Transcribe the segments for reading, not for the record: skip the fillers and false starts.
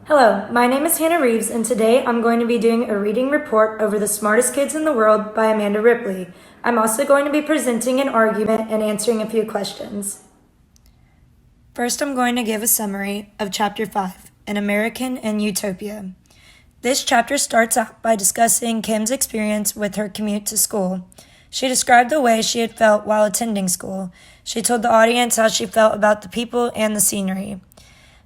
Hello, my name is Hannah Reeves, and today I'm going to be doing a reading report over The Smartest Kids in the World by Amanda Ripley. I'm also going to be presenting an argument and answering a few questions. First, I'm going to give a summary of Chapter 5, An American in Utopia. This chapter starts out by discussing Kim's experience with her commute to school. She described the way she had felt while attending school. She told the audience how she felt about the people and the scenery.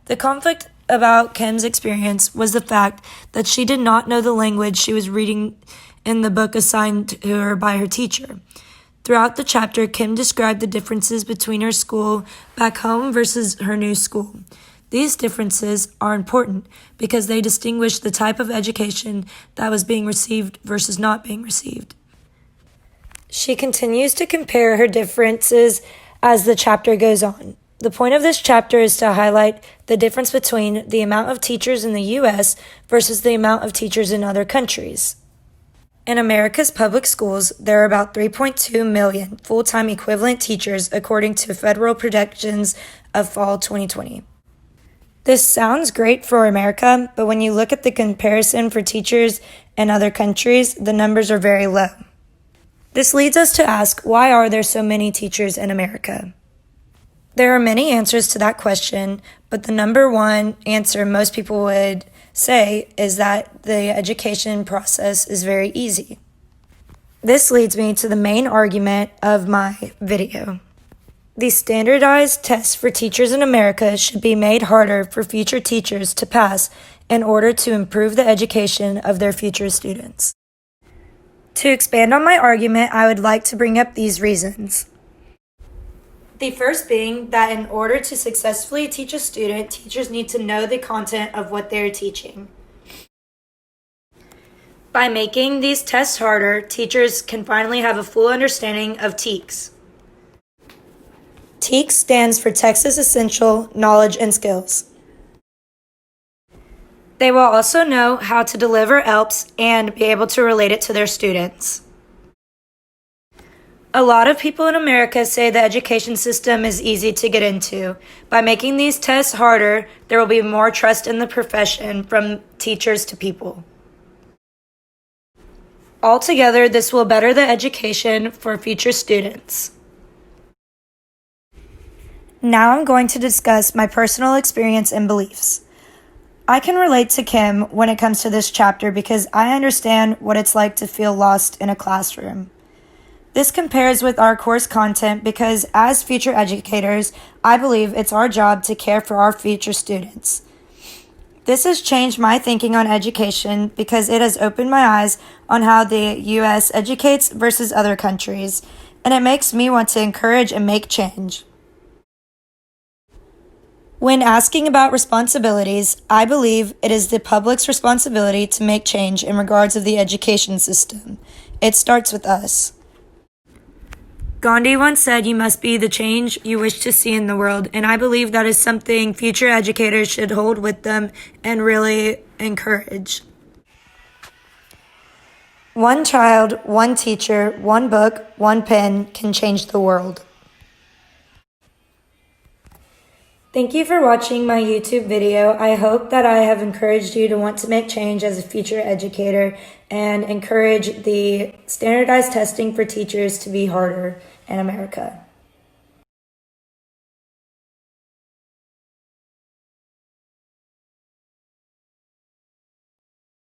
The conflict about Kim's experience was the fact that she did not know the language she was reading in the book assigned to her by her teacher. Throughout the chapter, Kim described the differences between her school back home versus her new school. These differences are important because they distinguish the type of education that was being received versus not being received. She continues to compare her differences as the chapter goes on. The point of this chapter is to highlight the difference between the amount of teachers in the U.S. versus the amount of teachers in other countries. In America's public schools, there are about 3.2 million full-time equivalent teachers according to federal projections of fall 2020. This sounds great for America, but when you look at the comparison for teachers in other countries, the numbers are very low. This leads us to ask, why are there so many teachers in America? There are many answers to that question, but the number one answer most people would say is that the education process is very easy. This leads me to the main argument of my video. The standardized tests for teachers in America should be made harder for future teachers to pass in order to improve the education of their future students. To expand on my argument, I would like to bring up these reasons. The first being that in order to successfully teach a student, teachers need to know the content of what they're teaching. By making these tests harder, teachers can finally have a full understanding of TEKS. TEKS stands for Texas Essential Knowledge and Skills. They will also know how to deliver ELPs and be able to relate it to their students. A lot of people in America say the education system is easy to get into. By making these tests harder, there will be more trust in the profession from teachers to people. Altogether, this will better the education for future students. Now I'm going to discuss my personal experience and beliefs. I can relate to Kim when it comes to this chapter because I understand what it's like to feel lost in a classroom. This compares with our course content because as future educators, I believe it's our job to care for our future students. This has changed my thinking on education because it has opened my eyes on how the U.S. educates versus other countries, and it makes me want to encourage and make change. When asking about responsibilities, I believe it is the public's responsibility to make change in regards of the education system. It starts with us. Gandhi once said, "You must be the change you wish to see in the world," and I believe that is something future educators should hold with them and really encourage. One child, one teacher, one book, one pen can change the world. Thank you for watching my YouTube video. I hope that I have encouraged you to want to make change as a future educator and encourage the standardized testing for teachers to be harder in America.